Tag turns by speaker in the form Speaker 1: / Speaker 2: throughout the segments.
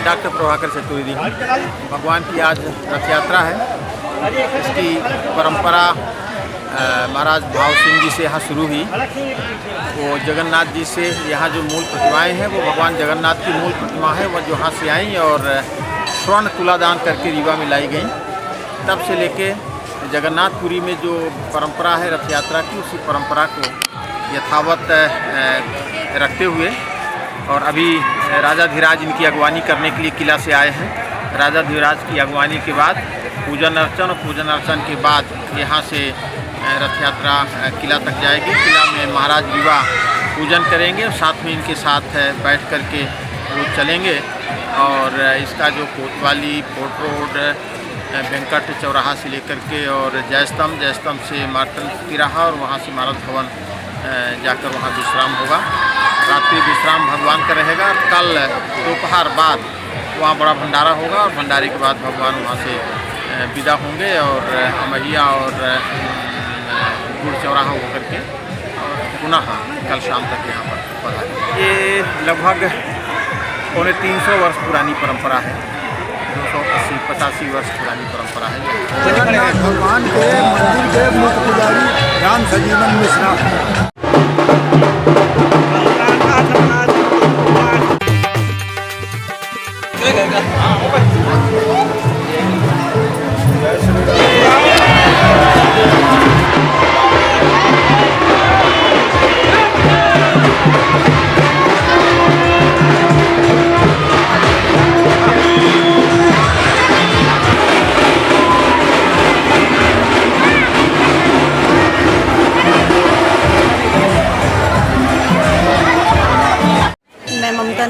Speaker 1: Doctor Prabhakar Chaturvedi. भगवान की आज रथ यात्रा है। इसकी परंपरा महाराज भाव सिंह जी से यहाँ शुरू हुई। वो जगन्नाथ जी से यहाँ जो मूल प्रतिमाएं हैं वो भगवान जगन्नाथ की मूल प्रतिमा है, वो यहाँ से आई और स्वर्ण तुलादान करके रीवा में लाई गई। तब से लेके जगन्नाथपुरी में जो परंपरा है रथ यात्रा की, उसी परंपरा को यथावत रखते हुए और अभी राजाधिराज इनकी अगवानी करने के लिए किला से आए हैं। राजाधिराज की अगवानी के बाद पूजन अर्चन के बाद यहाँ से रथ यात्रा किला तक जाएगी। किला में महाराज रीवा पूजन करेंगे और साथ में इनके साथ बैठ कर के वो चलेंगे। और इसका जो कोतवाली, फोर्ट रोड, वेंकट चौराहा से लेकर के और जयस्तंभ से मार्तन तिराहा और वहाँ से मारत भवन जाकर वहाँ विश्राम होगा। रात्रि विश्राम भगवान का रहेगा। कल दोपहर बाद वहाँ बड़ा भंडारा होगा और भंडारे के बाद भगवान वहाँ से विदा होंगे और अमहिया और गुड़ चौराहा होकर के पुनः कल शाम तक यहाँ पर पधारेंगे। ये लगभग 350 वर्ष पुरानी परंपरा है। 280-85 वर्ष पुरानी परंपरा है।
Speaker 2: भगवान के मंदिर के मुख्य पुजारी राम सजीवन मिश्रा।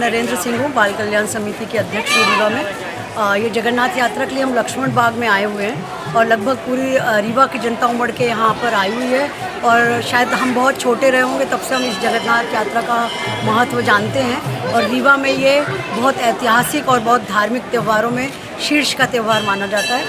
Speaker 3: नरेंद्र सिंह हूँ, बाल कल्याण समिति के अध्यक्ष रीवा में। ये जगन्नाथ यात्रा के लिए हम लक्ष्मण बाग में आए हुए हैं और लगभग पूरी रीवा की जनता उमड़ के यहाँ पर आई हुई है। और शायद हम बहुत छोटे रहे होंगे तब से हम इस जगन्नाथ यात्रा का महत्व जानते हैं। और रीवा में ये बहुत ऐतिहासिक और बहुत धार्मिक त्योहारों में शीर्ष का त्यौहार माना जाता है।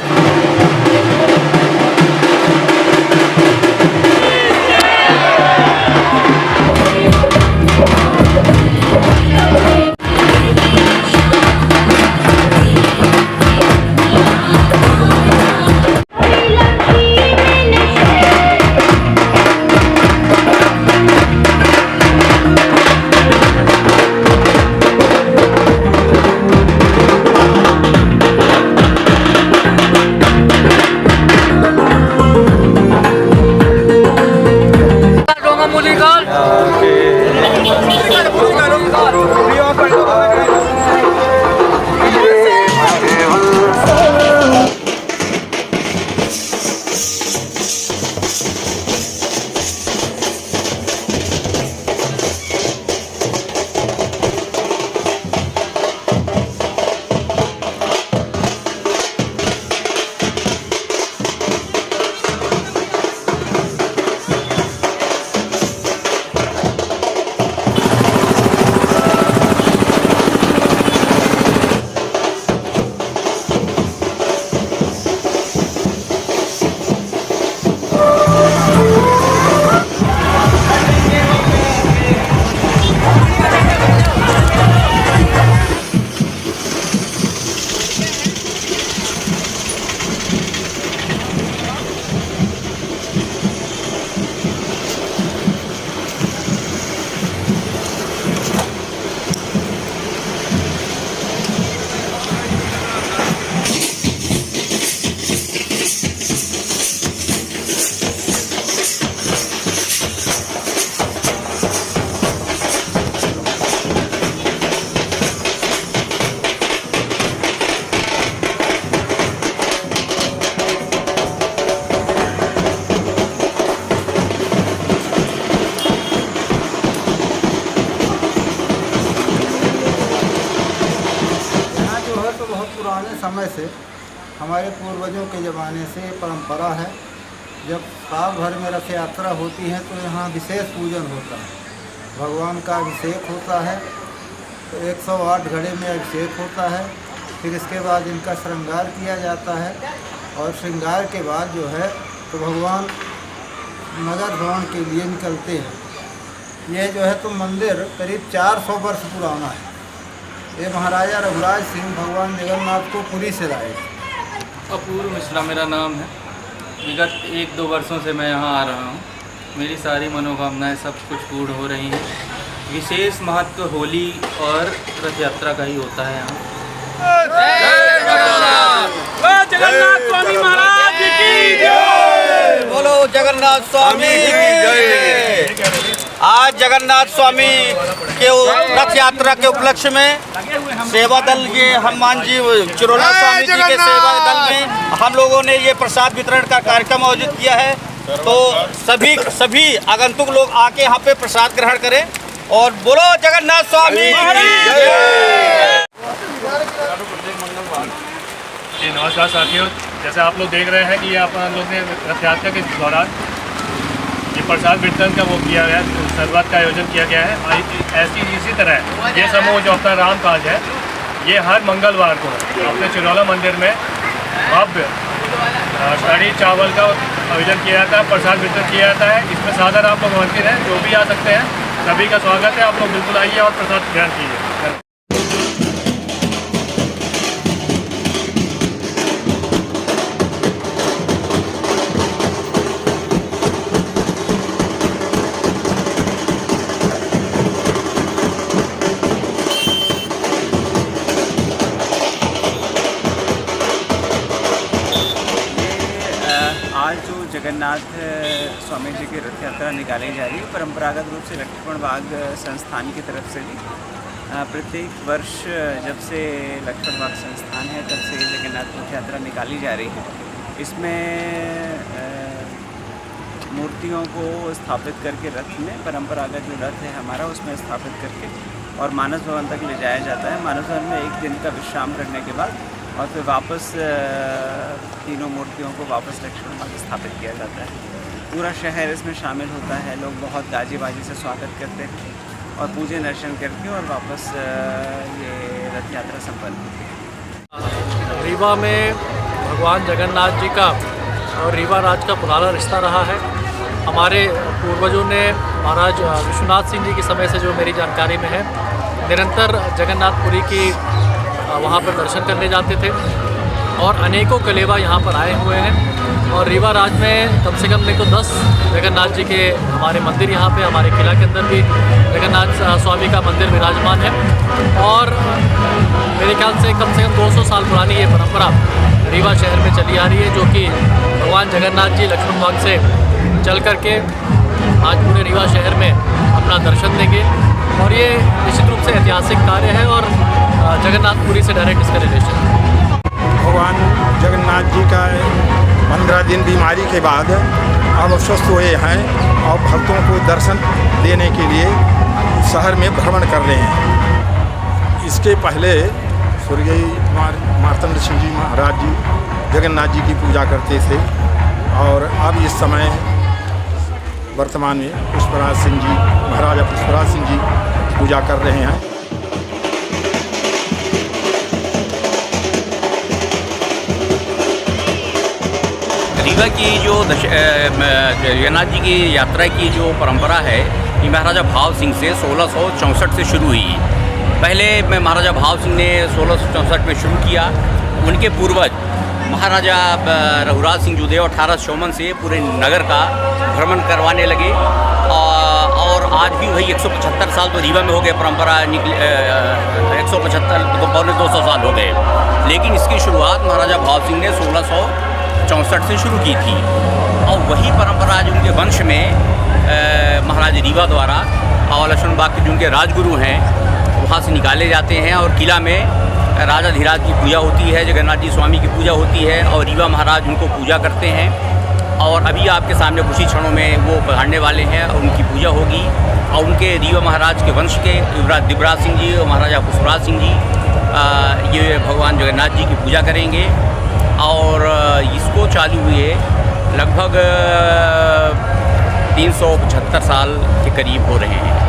Speaker 2: समय से हमारे पूर्वजों के ज़माने से परंपरा है। जब साल भर में रथ यात्रा होती है तो यहाँ विशेष पूजन होता है, भगवान का अभिषेक होता है। तो 108 घड़े में अभिषेक होता है फिर इसके बाद इनका श्रृंगार किया जाता है और श्रृंगार के बाद जो है तो भगवान नगर भ्रमण के लिए निकलते हैं। यह जो है तो मंदिर करीब 400 वर्ष पुराना है। ये महाराजा रघुराज सिंह भगवान जगन्नाथ को पुरी से लाए थे।
Speaker 4: अपूर्व मिश्रा मेरा नाम है। विगत 1-2 वर्षों से मैं यहाँ आ रहा हूँ। मेरी सारी मनोकामनाएं सब कुछ पूर्ण हो रही हैं। विशेष महत्व होली और रथ यात्रा का ही होता है यहाँ।
Speaker 5: जगन्नाथ स्वामी महाराज की जय।
Speaker 6: बोलो जगन्नाथ स्वामी की जय। आज जगन्नाथ स्वामी के रथ यात्रा के उपलक्ष्य में सेवा दल ये हनुमान जी चिरोला स्वामी जी के सेवा दल में हम लोगों ने ये प्रसाद वितरण का कार्यक्रम आयोजित किया है। तो सभी आगंतुक लोग आके यहाँ पे प्रसाद ग्रहण करें और बोलो जगन्नाथ स्वामी की जय।
Speaker 7: जी नमस्कार साथियों, जैसे आप लोग देख रहे हैं कि आप लोग ने रथ यात्रा के दौरान ये प्रसाद वितरण का वो किया गया, शरबत का आयोजन किया गया है। ऐसी इसी तरह ये समूह जो अपना राम काज है ये हर मंगलवार को अपने चिरौला मंदिर में भव्य कढ़ी चावल का आयोजन किया जाता है, प्रसाद वितरण किया जाता है। इसमें सादर आप लोग आमंत्रित हैं, जो भी आ सकते हैं सभी का स्वागत है। आप लोग बिल्कुल आइए और प्रसाद ग्रहण कीजिए।
Speaker 8: आज जो जगन्नाथ स्वामी जी की रथ यात्रा निकाली जा रही है, परंपरागत रूप से लक्ष्मण बाग संस्थान की तरफ से भी प्रत्येक वर्ष जब से लक्ष्मण बाग संस्थान है तब से जगन्नाथ रथ यात्रा निकाली जा रही है। इसमें मूर्तियों को स्थापित करके रथ में परंपरागत जो रथ है हमारा उसमें स्थापित करके और मानस भवन तक ले जाया जाता है। मानस भवन में एक दिन का विश्राम करने के बाद और फिर वापस तीनों मूर्तियों को वापस लक्ष्मण बाग स्थापित किया जाता है। पूरा शहर इसमें शामिल होता है। लोग बहुत गाजी बाजी से स्वागत करते हैं और पूजन अर्चन करके और वापस ये रथ यात्रा संपन्न होती है।
Speaker 9: रीवा में भगवान जगन्नाथ जी का और रीवा राज का पुराना रिश्ता रहा है। हमारे पूर्वजों ने महाराज विश्वनाथ सिंह जी के समय से जो मेरी जानकारी में है निरंतर जगन्नाथपुरी की वहाँ पर दर्शन करने जाते थे और अनेकों कलेवा यहाँ पर आए हुए हैं। और रीवा राज में कम से कम नहीं तो 10 जगन्नाथ जी के हमारे मंदिर यहाँ पे हमारे किला के अंदर भी जगन्नाथ स्वामी का मंदिर विराजमान है। और मेरे ख्याल से कम 200 साल पुरानी ये परंपरा रीवा शहर में चली आ रही है, जो कि भगवान जगन्नाथ जी लक्ष्मण बाग से चल करके आज पूरे रीवा शहर में अपना दर्शन देंगे। और ये निश्चित रूप से ऐतिहासिक कार्य है और जगन्नाथपुरी से डायरेक्ट इसका रिलेशन है।
Speaker 10: भगवान जगन्नाथ जी का 15 दिन बीमारी के बाद अब स्वस्थ हुए हैं और भक्तों को दर्शन देने के लिए शहर में भ्रमण कर रहे हैं। इसके पहले स्वर्गीय मार्तंड सिंह जी महाराज जी जगन्नाथ जी की पूजा करते थे और अब इस समय वर्तमान में पुष्पराज सिंह जी महाराजा पुष्पराज सिंह जी पूजा कर रहे हैं।
Speaker 6: रीवा की जो जगन्नाथ जी की यात्रा की जो परंपरा है ये महाराजा भाव सिंह से 1664 से शुरू हुई। पहले महाराजा भाव सिंह ने 1664 में शुरू किया। उनके पूर्वज महाराजा रघुराज सिंह जो थे 1854 से पूरे नगर का भ्रमण करवाने लगे और आज भी वही 175 साल तो रीवा में हो गए। परंपरा निकले 175 तो 200 साल हो गए। लेकिन इसकी शुरुआत महाराजा भाव सिंह ने 1664 से शुरू की थी और वही परंपरा जो उनके वंश में महाराज रीवा द्वारा और लक्ष्मण बाग के जो उनके राजगुरु हैं वहाँ से निकाले जाते हैं और किला में राजा धीराज की पूजा होती है, जगन्नाथ जी स्वामी की पूजा होती है और रीवा महाराज उनको पूजा करते हैं। और अभी आपके सामने कुछ ही क्षणों में वो पधारने वाले हैं और उनकी पूजा होगी और उनके रीवा महाराज के वंश के युवराज दिव्यराज सिंह जी और महाराजा पुष्पराज सिंह जी ये भगवान जगन्नाथ जी की पूजा करेंगे। और इसको चालू हुए लगभग 375 साल के करीब हो रहे हैं।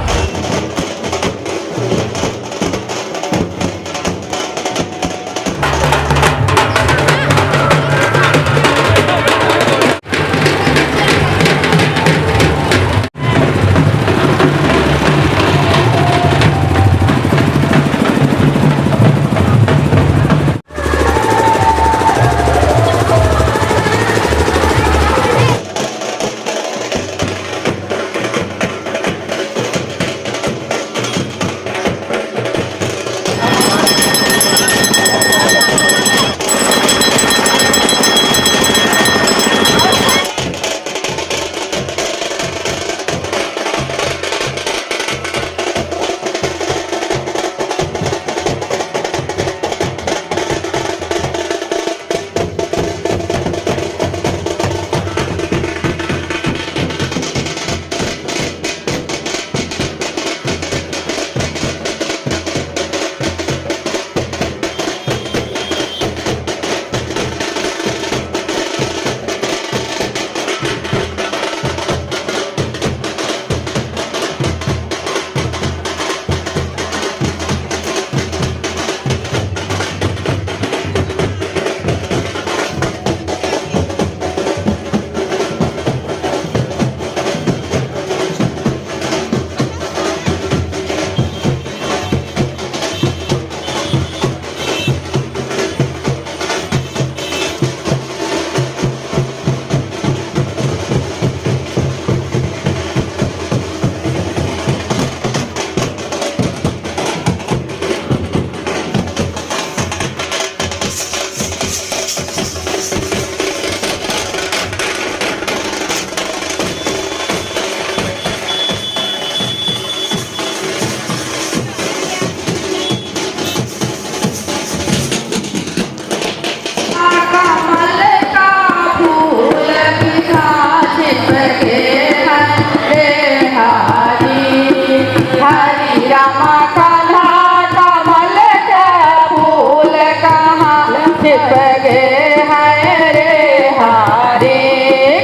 Speaker 11: छिप गए हैं रे हारी,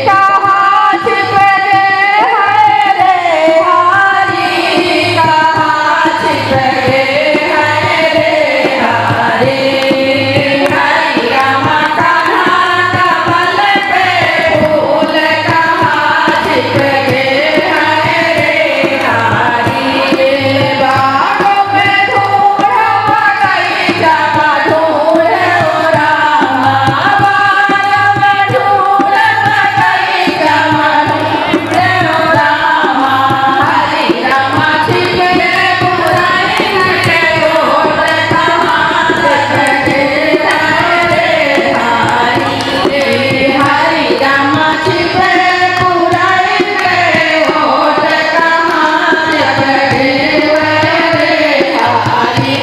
Speaker 11: कहाँ छिप गए हैं रे हारी, कहाँ छिप गए हैं रे हारी। हरि राम कहाँ कमल पे फूल, कहाँ छिप गए हैं रे हारी। बागों में ढूंढ बगीचा में ढूंढ रामा, बागों में ढूंढ बगीचा में ढूंढ रामा। हरि राम छिप गए बुराई के ओट, कहाँ छिप गए हैं रे हारी। हरि राम छिप गए बुराई के ओट, कहाँ छिप गए हैं रे हारी।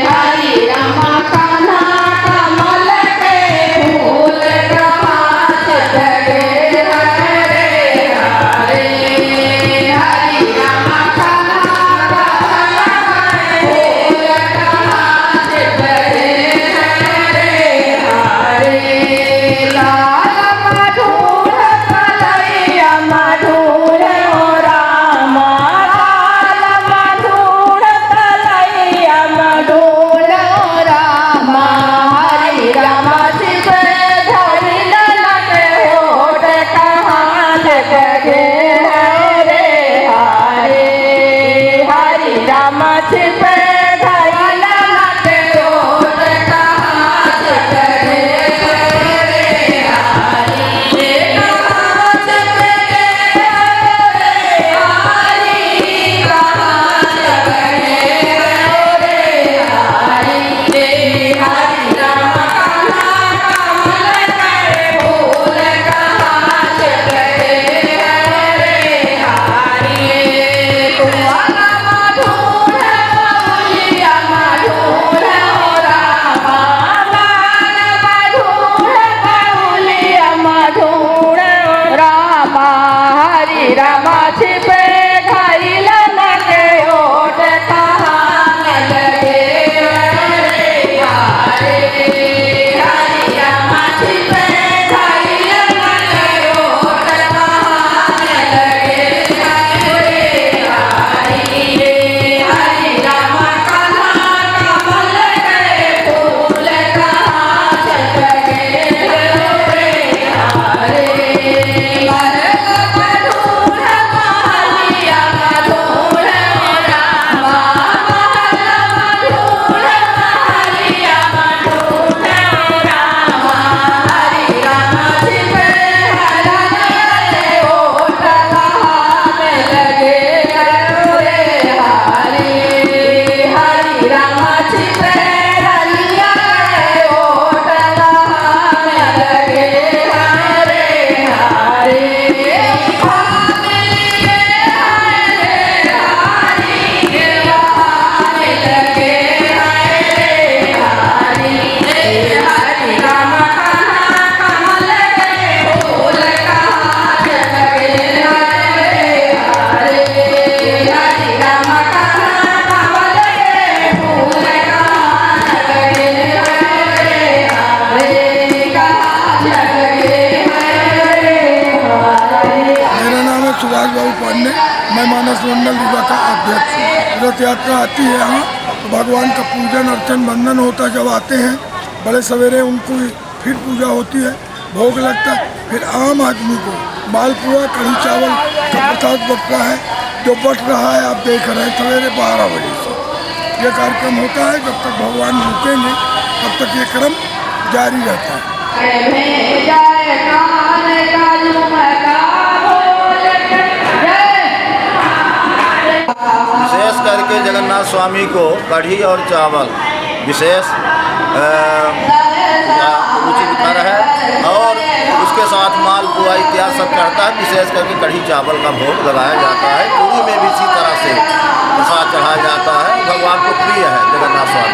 Speaker 11: हरि राम कान्हा कमल के फूल, कहाँ छिप गए हैं रे हारी। हरि राम कान्हा कमल के फूल, कहाँ छिप गए हैं रे हारी। लाल मधुर कलैया मधुर रामा, लाल मधुर कलैया मधुर रामा। हरि राम छिप धरि ललक होठ, कहाँ छिप गए हैं रे हारी। हरि राम छिप धरि ललक होठ, कहाँ छिप गए हैं रे हारी। कहाँ छिप गए हैं रे हारी, कहाँ छिप गए हैं रे हारी। हरि राम कान्हा कमल के फूल, कहाँ छिप गए हैं रे हारी। कुंवर मधुर बहुलिया मधुर रामा, बाल मधुर बहुलिया मधुर रामा। हरि राम छिप धरि ललक होठ, कहाँ मिल गए हैं रे हारी। हरि राम छिप धरि ललक होठ, कहाँ मिल गए हैं रे हारी। हरि राम कान्हा कमल के फूल, कहाँ छिप गए हैं रे हारी। मधुर महलिया मधुर रामा, मधुर महलिया मधुर रामा। हरि राम छिप हरदय होठ, कहाँ मिल गए हैं रे हारी। हरि राम छिप रलिया होठ, कहाँ मिल गए हैं रे हारी। कहाँ मिल गए हैं रे हारी, कहाँ मिल गए हैं रे हारी। हरि राम कान्हा कमल के फूल, कहाँ छिप गए हैं रे हारी। हरि राम कान्हा कमल के फूल, कहाँ छिप गए हैं रे हारी, कहाँ छिप गए हैं रे हारी।
Speaker 10: मेरा नाम है सुभाष बाबू पांडे, मैं मानस मंडल रीवा का अध्यक्ष हूँ। रथ यात्रा आती है यहाँ तो भगवान का पूजन अर्चन बंदन होता, जब आते हैं बड़े सवेरे उनको फिर पूजा होती है, भोग लगता है। फिर आम आदमी को मालपुआ कढ़ी चावल का प्रसाद बटता है, जो बट रहा है आप देख रहे हैं सवेरे 12 बजे से ये कार्यक्रम होता है। जब तक भगवान रुकेंगे तब तक ये क्रम जारी रहता है।
Speaker 1: विशेष करके जगन्नाथ स्वामी को कढ़ी और चावल विशेष रुचि दिखा है, और उसके साथ मालपुआ इत्यादि सब चढ़ता है। विशेष करके कढ़ी चावल का भोग लगाया जाता है। पूरी में भी इसी तरह से प्रसाद चढ़ाया जाता है। भगवान को प्रिय है जगन्नाथ स्वामी।